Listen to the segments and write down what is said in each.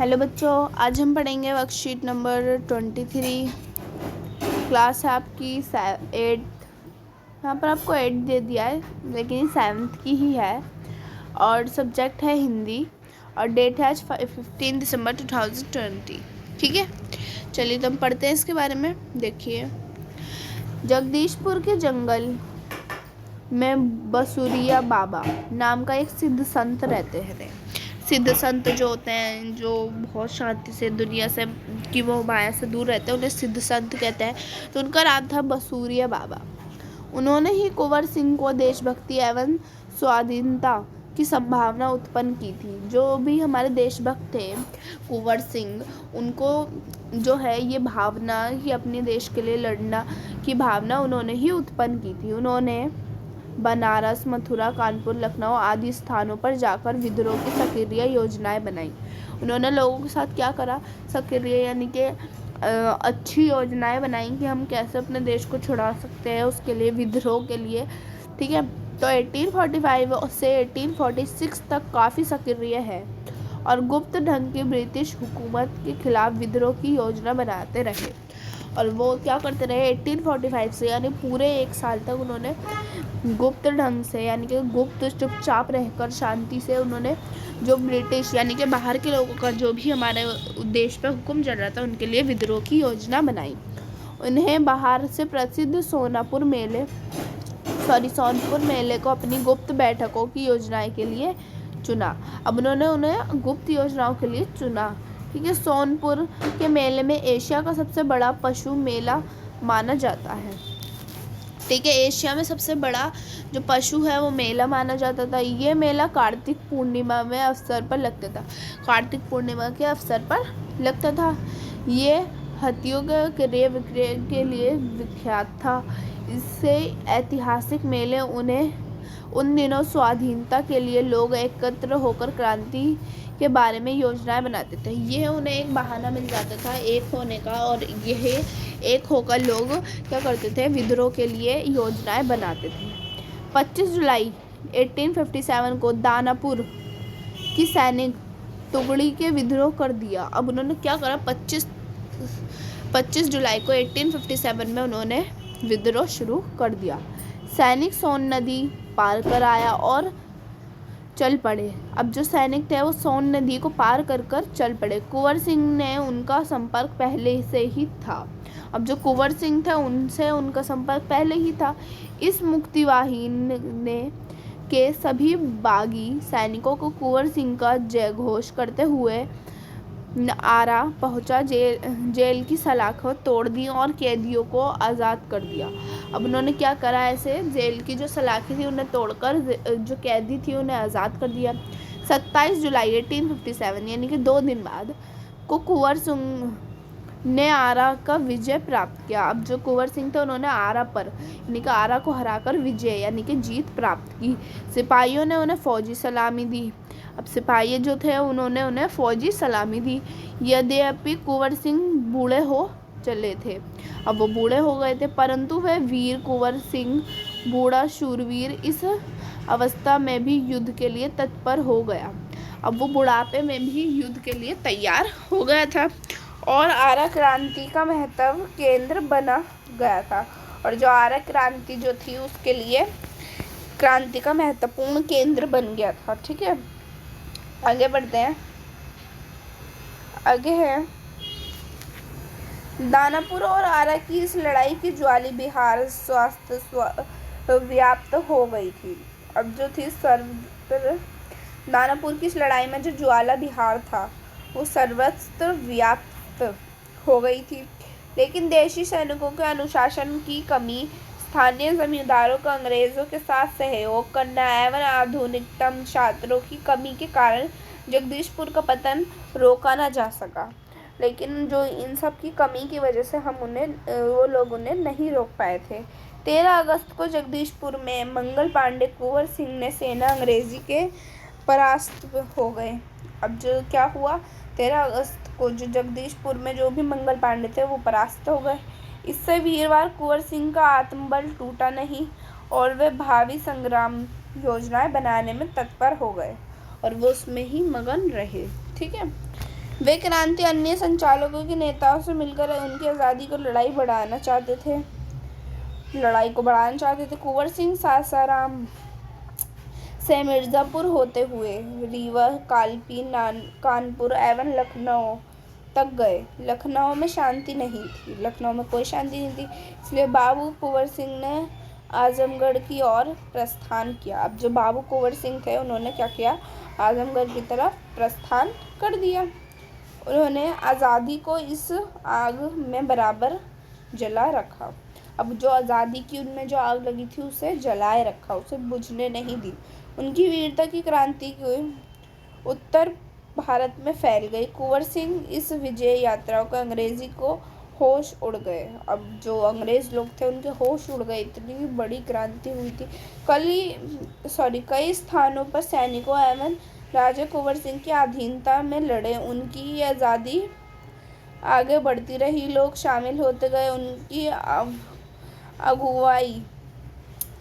Hello बच्चों, आज हम पढ़ेंगे वर्कशीट नंबर 23। क्लास है आपकी 8। यहाँ पर आपको 8 दे दिया है, लेकिन ये 7th की ही है। और सब्जेक्ट है हिंदी, और डेट है आज 15 दिसंबर 2020। ठीक है, चलिए तो हम पढ़ते हैं इसके बारे में। देखिए, जगदीशपुर के जंगल में बसुरिया बाबा नाम का एक सिद्ध संत रहते हैं। सिद्ध संत जो होते हैं, जो बहुत शांति से दुनिया से की वो माया से दूर रहते हैं, उन्हें सिद्ध संत कहते हैं। तो उनका नाम था बसूरिया बाबा। उन्होंने ही कुंवर सिंह को देशभक्ति एवं स्वाधीनता की संभावना उत्पन्न की थी। जो भी हमारे देशभक्त थे कुंवर सिंह, उनको जो है ये भावना कि अपने देश के लिए लड़ना की भावना उन्होंने ही उत्पन्न की थी। उन्होंने बनारस, मथुरा, कानपुर, लखनऊ आदि स्थानों पर जाकर विद्रोह की सक्रिय योजनाएं बनाई। उन्होंने लोगों के साथ क्या करा, सक्रिय यानी कि अच्छी योजनाएं बनाई कि हम कैसे अपने देश को छुड़ा सकते हैं, उसके लिए विद्रोह के लिए। ठीक है, तो 1845 से 1846 तक काफ़ी सक्रिय है और गुप्त ढंग की ब्रिटिश हुकूमत के खिलाफ विद्रोह की योजना बनाते रहे। और वो क्या करते रहे, 1845 से यानी पूरे 1 साल तक उन्होंने गुप्त ढंग से यानी कि गुप्त चुपचाप रहकर शांति से उन्होंने जो ब्रिटिश यानी कि बाहर के लोगों का जो भी हमारे देश पे हुक्म चल रहा था उनके लिए विद्रोह की योजना बनाई। उन्हें बाहर से प्रसिद्ध सोनपुर मेले को अपनी गुप्त बैठकों की योजनाएं के लिए चुना। अब उन्होंने उन्हें गुप्त योजनाओं के लिए चुना। ठीक है, सोनपुर के मेले में एशिया का सबसे बड़ा पशु मेला माना जाता है। ठीक है, एशिया में सबसे बड़ा जो पशु है वो मेला माना जाता था। ये मेला कार्तिक पूर्णिमा में अवसर पर लगता था। कार्तिक पूर्णिमा के अवसर पर लगता था। ये हाथियों के क्रय विक्रय के लिए विख्यात था। इससे ऐतिहासिक मेले उन दिनों स्वाधीनता के लिए लोग एकत्र होकर क्रांति के बारे में योजनाएं बनाते थे। यह उन्हें एक बहाना मिल जाता था एक होने का, और यह एक होकर लोग क्या करते थे, विद्रोह के लिए योजनाएं बनाते थे। 25 जुलाई 1857 को दानापुर की सैनिक टुकड़ी के विद्रोह कर दिया। अब उन्होंने क्या करा, 25 जुलाई को 1857 में उन्होंने विद्रोह शुरू कर दिया। सैनिक सोन नदी पार कर आया और चल पड़े। अब जो सैनिक थे वो सोन नदी को पार कर चल पड़े। कुंवर सिंह ने उनका संपर्क पहले से ही था। अब जो कुंवर सिंह थे उनसे उनका संपर्क पहले ही था। इस मुक्तिवाहिनी के सभी बागी सैनिकों को कुंवर सिंह का जय घोष करते हुए आरा पहुंचा। जेल की सलाखें तोड़ दी और कैदियों को आज़ाद कर दिया। अब उन्होंने क्या करा, ऐसे जेल की जो सलाखें थी उन्हें तोड़कर जो कैदी थी उन्हें आज़ाद कर दिया। 27 जुलाई 1857 यानी कि 2 दिन बाद को कुंवर सिंह ने आरा का विजय प्राप्त किया। अब जो कुंवर सिंह थे उन्होंने आरा पर यानी कि आरा को हराकर विजय यानी कि जीत प्राप्त की। सिपाहियों ने उन्हें फौजी सलामी दी। अब सिपाही जो थे उन्होंने उन्हें फौजी सलामी दी। यद्यपि कुंवर सिंह बूढ़े हो चले थे, अब वो बूढ़े हो गए थे, परंतु वह वीर कुंवर सिंह बूढ़ा शूरवीर इस अवस्था में भी युद्ध के लिए तत्पर हो गया। अब वो बुढ़ापे में भी युद्ध के लिए तैयार हो गया था और आरा क्रांति का महत्व केंद्र बना गया था। और जो आरा क्रांति जो थी उसके लिए क्रांति का महत्वपूर्ण केंद्र बन गया था। ठीक है, आगे बढ़ते हैं। आगे है दानापुर और आरा की इस लड़ाई की ज्वाली बिहार स्वास्थ्य व्याप्त हो गई थी। अब जो थी दानापुर की इस लड़ाई में जो ज्वाला बिहार था वो सर्वत्र व्याप्त हो गई थी। लेकिन देशी सैनिकों के अनुशासन की कमी, स्थानीय जमींदारों का अंग्रेजों के साथ सहयोग करना एवं आधुनिकतम छात्रों की कमी के कारण जगदीशपुर का पतन रोका न जा सका। लेकिन जो इन सब की कमी की वजह से वो लोग उन्हें नहीं रोक पाए थे। 13 अगस्त को जगदीशपुर में मंगल पांडे कुंवर सिंह ने सेना अंग्रेजी के परास्त हो गए। अब जो क्या हुआ, 13 अगस्त को जो जगदीशपुर में जो भी मंगल पांडे थे वो परास्त हो गए। इससे वीरवार कुंवर सिंह का आत्मबल टूटा नहीं और वे भावी संग्राम योजनाएं बनाने में तत्पर हो गए और वो उसमें ही मगन रहे। ठीक है, वे क्रांति अन्य संचालकों के नेताओं से मिलकर उनकी आज़ादी को बढ़ाना चाहते थे। कुंवर सिंह सासाराम से मिर्ज़ापुर होते हुए रीवा, कालपी, कानपुर एवं लखनऊ तक गए। लखनऊ में कोई शांति नहीं थी, इसलिए बाबू कुंवर सिंह ने आजमगढ़ की ओर प्रस्थान किया। अब जो बाबू कुंवर सिंह थे उन्होंने क्या किया, आजमगढ़ की तरफ प्रस्थान कर दिया। उन्होंने आज़ादी को इस आग में बराबर जला रखा। अब जो आज़ादी की उनमें जो आग लगी थी उसे जलाए रखा, उसे बुझने नहीं दी। उनकी वीरता की क्रांति की उत्तर भारत में फैल गई। कुंवर सिंह इस विजय यात्रा को अंग्रेजी को होश उड़ गए। अब जो अंग्रेज लोग थे उनके होश उड़ गए, इतनी बड़ी क्रांति हुई थी। कई स्थानों पर सैनिकों एवं राजा कुंवर सिंह की अधीनता में लड़े। उनकी आज़ादी आगे बढ़ती रही, लोग शामिल होते गए, उनकी अगुवाई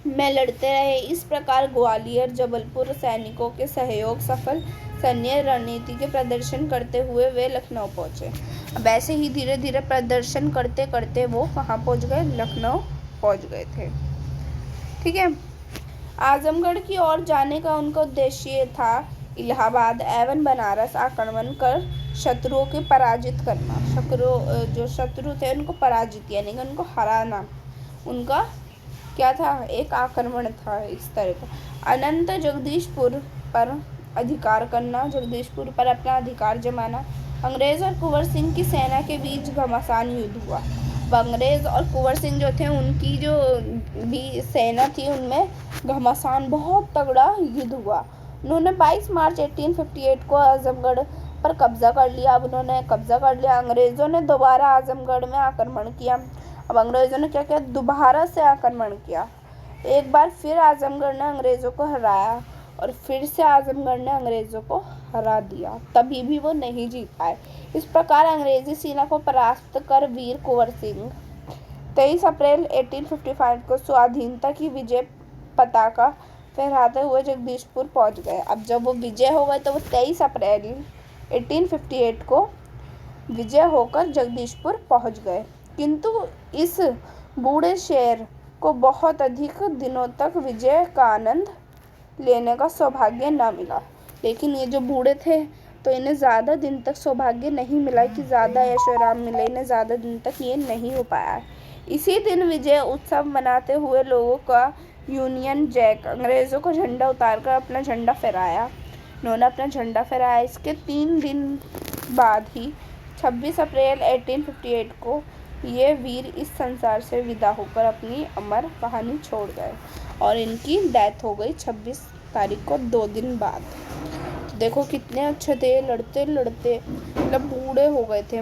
में लड़ते रहे। इस प्रकार ग्वालियर जबलपुर सैनिकों के सहयोग सफल सैन्य रणनीति के प्रदर्शन करते हुए वे लखनऊ पहुंचे। अब ऐसे ही धीरे धीरे प्रदर्शन करते करते वो कहाँ पहुंच गए, लखनऊ पहुंच गए थे। ठीक है। आजमगढ़ की ओर जाने का उनका उद्देश्य था इलाहाबाद एवं बनारस आक्रमण कर शत्रुओं को पराजित करना। जो शत्रु थे उनको पराजित यानी कि उनको हराना उनका क्या था, एक आक्रमण था इस तरह का। अनंत जगदीशपुर पर अधिकार करना, जगदीशपुर पर अपना अधिकार जमाना। अंग्रेज और कुंवर सिंह की सेना के बीच घमासान युद्ध हुआ। अंग्रेज और कुंवर सिंह जो थे उनकी जो भी सेना थी उनमें घमासान बहुत तगड़ा युद्ध हुआ। उन्होंने 22 मार्च 1858 को आजमगढ़ पर कब्जा कर लिया। अब उन्होंने कब्जा कर लिया। अंग्रेज़ों ने दोबारा आजमगढ़ में आक्रमण किया। अब अंग्रेज़ों ने क्या किया, दोबारा से आक्रमण किया। एक बार फिर आजमगढ़ ने अंग्रेज़ों को हराया और फिर से आजमगढ़ ने अंग्रेज़ों को हरा दिया, तभी भी वो नहीं जीत पाए। इस प्रकार अंग्रेज़ी सेना को परास्त कर वीर कुंवर सिंह 23 अप्रैल 1855 को स्वाधीनता की विजय पताका फहराते हुए जगदीशपुर पहुंच गए। अब जब वो विजय हो गए तो वो 23 अप्रैल 1858 को विजय होकर जगदीशपुर पहुंच गए। किंतु इस बूढ़े शेर को बहुत अधिक दिनों तक विजय का आनंद लेने का सौभाग्य न मिला। लेकिन ये जो बूढ़े थे तो इन्हें ज़्यादा दिन तक सौभाग्य नहीं मिला कि ज़्यादा ऐशोआराम मिले, इन्हें ज़्यादा दिन तक ये नहीं हो पाया। इसी दिन विजय उत्सव मनाते हुए लोगों का यूनियन जैक अंग्रेज़ों को झंडा उतारकर अपना झंडा फहराया। उन्होंने अपना झंडा फहराया। इसके 3 दिन बाद ही 26 अप्रैल 1858 को ये वीर इस संसार से विदा होकर अपनी अमर कहानी छोड़ गए और इनकी डेथ हो गई 26 तारीख को 2 दिन बाद। देखो कितने अच्छे थे, लड़ते लड़ते मतलब बूढ़े हो गए थे,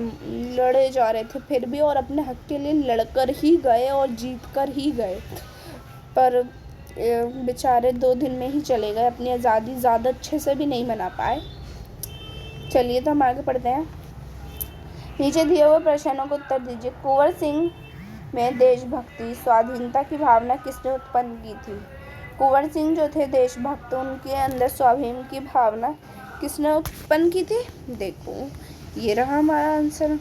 लड़े जा रहे थे फिर भी, और अपने हक के लिए लड़कर ही गए और जीत कर ही गए। पर बेचारे 2 दिन में ही चले गए, अपनी आज़ादी ज़्यादा अच्छे से भी नहीं मना पाए। चलिए तो हम आगे पढ़ते हैं। नीचे दिए हुए प्रश्नों को उत्तर दीजिए। कुंवर सिंह में देशभक्ति स्वाधीनता की भावना किसने उत्पन्न की थी? कुंवर सिंह जो थे देशभक्त, उनके अंदर स्वाभिमान की भावना किसने उत्पन्न की थी? देखो ये रहा हमारा आंसर।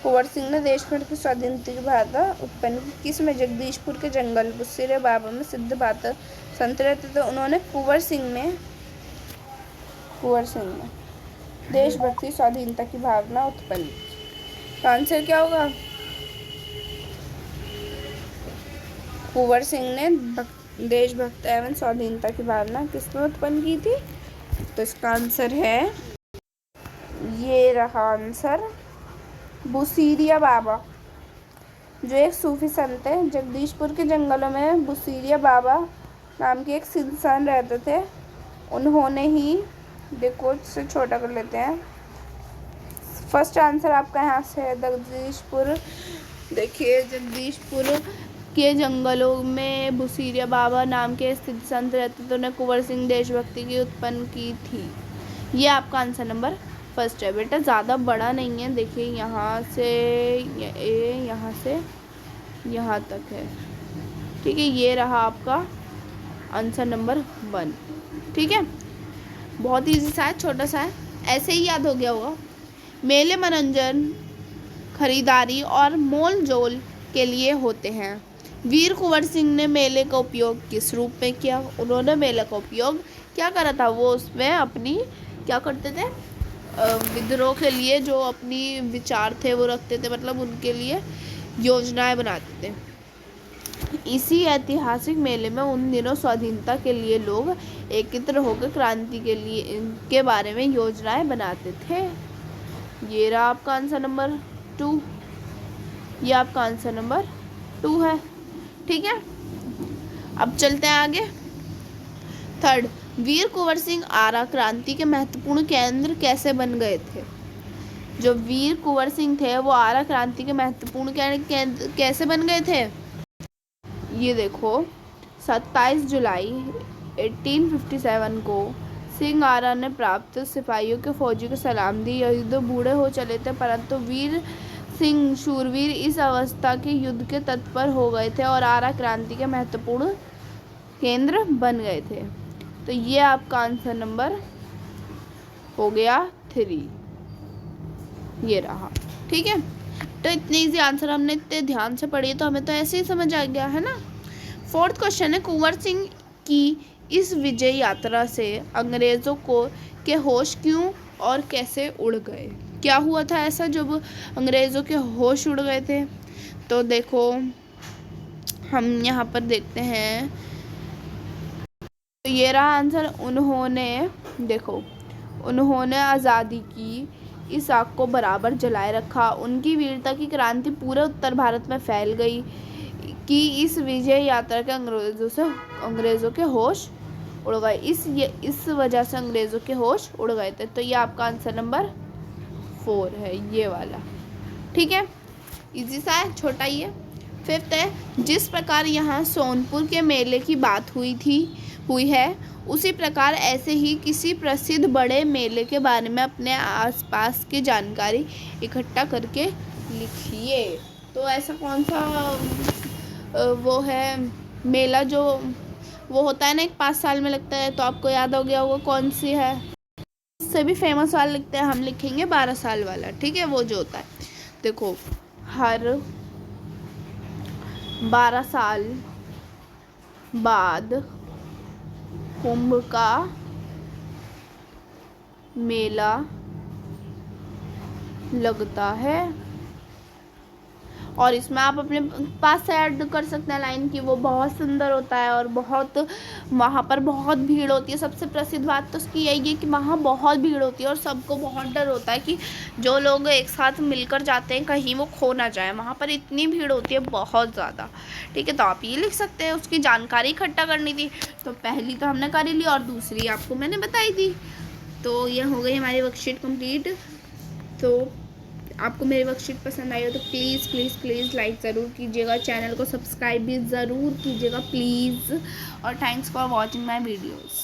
कुंवर सिंह ने देशभक्ति स्वाधीनता की भावना उत्पन्न की किस में? जगदीशपुर के जंगल बुस्सीरे बाबा में सिद्ध बात संत रहते थे, उन्होंने कुंवर सिंह में देशभक्ति स्वाधीनता की भावना उत्पन्न की। तो आंसर क्या होगा? कुंवर सिंह ने देशभक्त एवं स्वाधीनता की भावना किसमें उत्पन्न की थी? तो इसका आंसर है, ये रहा आंसर, बुसीरिया बाबा जो एक सूफी संत है। जगदीशपुर के जंगलों में बुसीरिया बाबा नाम के एक सिद्ध संत रहते थे। उन्होंने ही, देखो इससे छोटा कर लेते हैं, फर्स्ट आंसर आपका यहाँ से है जगदीशपुर। देखिए जगदीशपुर के जंगलों में बुसीरिया बाबा नाम के सिद्ध संत रहते थे, उन्हें कुंवर सिंह देशभक्ति की उत्पन्न की थी। ये आपका आंसर नंबर फर्स्ट है बेटा, ज़्यादा बड़ा नहीं है। देखिए यहाँ से यहाँ तक है। ठीक है, ये रहा आपका आंसर नंबर 1। ठीक है, बहुत ईजी सा है, छोटा सा है, ऐसे ही याद हो गया होगा। मेले मनोरंजन, खरीदारी और मोल जोल के लिए होते हैं। वीर कुंवर सिंह ने मेले का उपयोग किस रूप में किया? उन्होंने मेले का उपयोग क्या करा था? वो उसमें अपनी क्या करते थे, विद्रोह के लिए जो अपनी विचार थे वो रखते थे, मतलब उनके लिए योजनाएं बनाते थे। इसी ऐतिहासिक मेले में उन दिनों स्वाधीनता के लिए लोग एकत्र होकर क्रांति के लिए इनके बारे में योजनाएं बनाते थे। ये रहा आपका आंसर नंबर 2। ये आपका आंसर नंबर 2 है। ठीक है, अब चलते हैं आगे। थर्ड, वीर कुंवर सिंह आरा क्रांति के महत्वपूर्ण केंद्र कैसे बन गए थे? जो वीर कुंवर सिंह थे वो आरा क्रांति के महत्वपूर्ण केंद्र कैसे बन गए थे? ये देखो, 27 जुलाई 1857 को सिंह आरा ने प्राप्त सिपाहियों के फौजी को सलाम दी। युद्ध बूढ़े हो चले थे, परंतु वीर सिंह शूरवीर इस अवस्था के युद्ध के तत्पर हो गए थे और आरा क्रांति के महत्वपूर्ण केंद्र बन गए थे। तो ये आपका आंसर नंबर हो गया 3। ये रहा। ठीक है, तो इतने इजी आंसर हमने इतने ध्यान से पढ़े तो हमें तो ऐसे ही समझ आ गया है ना। फोर्थ क्वेश्चन है, कुंवर सिंह की इस विजय यात्रा से अंग्रेजों को के होश क्यों और कैसे उड़ गए? क्या हुआ था ऐसा जब अंग्रेजों के होश उड़ गए थे? तो देखो, हम यहाँ पर देखते हैं, तो ये रहा आंसर। उन्होंने आज़ादी की इस आग को बराबर जलाए रखा। उनकी वीरता की क्रांति पूरे उत्तर भारत में फैल गई कि इस विजय यात्रा के अंग्रेज़ों के होश उड़ गए। इस वजह से अंग्रेज़ों के होश उड़ गए थे। तो ये आपका आंसर नंबर 4 है, ये वाला। ठीक है, इजी सा है, छोटा ही है। फिफ्थ है, जिस प्रकार यहाँ सोनपुर के मेले की बात हुई है उसी प्रकार ऐसे ही किसी प्रसिद्ध बड़े मेले के बारे में अपने आसपास की जानकारी इकट्ठा करके लिखिए। तो ऐसा कौन सा वो है मेला जो वो होता है ना, एक 5 साल में लगता है, तो आपको याद हो गया होगा कौन सी है। उससे भी फेमस वाला लिखते हैं, हम लिखेंगे 12 साल वाला। ठीक है, वो जो होता है, देखो, हर 12 साल बाद कुंभ का मेला लगता है और इसमें आप अपने पास से ऐड कर सकते हैं लाइन की वो बहुत सुंदर होता है और बहुत वहाँ पर बहुत भीड़ होती है। सबसे प्रसिद्ध बात तो उसकी यही है कि वहाँ बहुत भीड़ होती है और सबको बहुत डर होता है कि जो लोग एक साथ मिलकर जाते हैं कहीं वो खो ना जाए, वहाँ पर इतनी भीड़ होती है बहुत ज़्यादा। ठीक है, तो आप ये लिख सकते हैं। उसकी जानकारी इकट्ठा करनी थी, तो पहली तो हमने कर ही ली और दूसरी आपको मैंने बताई दी। तो ये हो गई हमारी वर्कशीट कंप्लीट। तो आपको मेरी वर्कशीट पसंद आई हो तो प्लीज़ प्लीज़ प्लीज़ लाइक ज़रूर कीजिएगा, चैनल को सब्सक्राइब भी ज़रूर कीजिएगा प्लीज़। और thanks for watching my videos.